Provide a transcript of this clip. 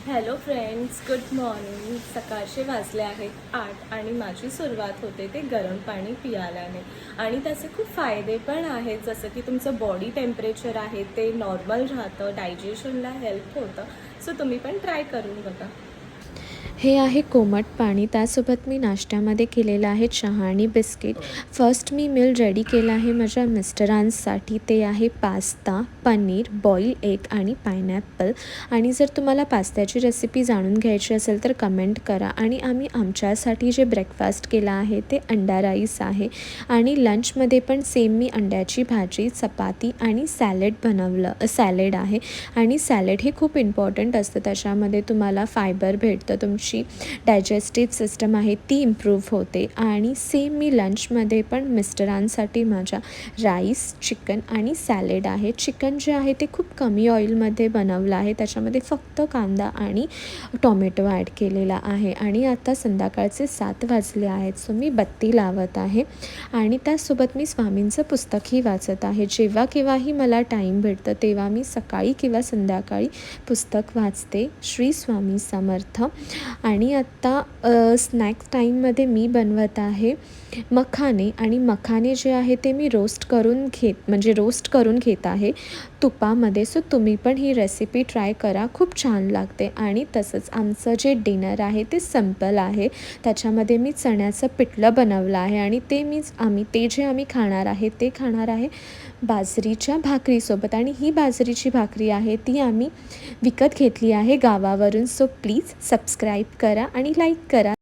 Hello friends, good morning. सकाळचे वाजले आहेत 8 आणि माझी सुरुवात होते ते गरम पाणी पियाल्याने. आणि त्याचे खूप फायदे पण आहेत, जसं की तुमचं बॉडी टेम्परेचर आहे ते नॉर्मल राहतं, डायजेशनला हेल्प होतं. सो तुम्ही पण ट्राय करून बघा. हे आहे कोमट पाणी. त्यासोबत मी नाश्त्यामध्ये केलेलं आहे चहा आणि बिस्किट. फर्स्ट मी मील रेडी केलं आहे माझ्या मिस्टरांसाठी. ते आहे पास्ता, पनीर, बॉईल एग आणि पायनॅपल. आणि जर तुम्हाला पास्त्याची रेसिपी जाणून घ्यायची असेल तर कमेंट करा. आणि आम्ही आमच्यासाठी जे ब्रेकफास्ट केला आहे ते अंडा राईस आहे. आणि लंचमध्ये पण सेम मी अंड्याची भाजी, चपाती आणि सॅलेड आहे. आणि सॅलेड हे खूप इम्पॉर्टंट असतं. त्याच्यामध्ये तुम्हाला फायबर भेटतं, तुमची डायजेस्टिव्ह सिस्टम आहे ती इम्प्रूव्ह होते. आणि सेम मी लंचमध्ये पण मिस्टरांसाठी माझ्या राईस, चिकन आणि सॅलेड आहे. चिकन जे आहे ते खूप कमी ऑइलमध्ये बनवलं आहे. त्याच्यामध्ये फक्त कांदा आणि टोमॅटो ॲड केलेला आहे. आणि आता संध्याकाळचे 7 वाजले आहेत, सो मी बत्ती लावत आहे. आणि त्यासोबत मी स्वामींचं पुस्तकही वाचत आहे. जेव्हा केव्हाही मला टाईम भेटतं तेव्हा मी सकाळी किंवा संध्याकाळी पुस्तक वाचते. श्री स्वामी समर्थ. आणि आत्ता स्नॅक्स टाईममध्ये मी बनवत आहे मखाने. आणि मखाने जे आहे ते मी रोस्ट करून घेत आहे तुपामध्ये. सो तुम्ही पण ही रेसिपी ट्राय करा, खूप छान लागते. आणि तसंच आमचं जे डिनर आहे ते सिम्पल आहे. त्याच्यामध्ये मी चण्याचं पिठलं बनवलं आहे. आणि ते जे आम्ही खाणार आहे बाजरीच्या भाकरीसोबत. आणि ही बाजरीची भाकरी आहे ती आम्ही विकत घेतली आहे गावावरून. सो प्लीज सबस्क्राईब करा आणि लाईक करा.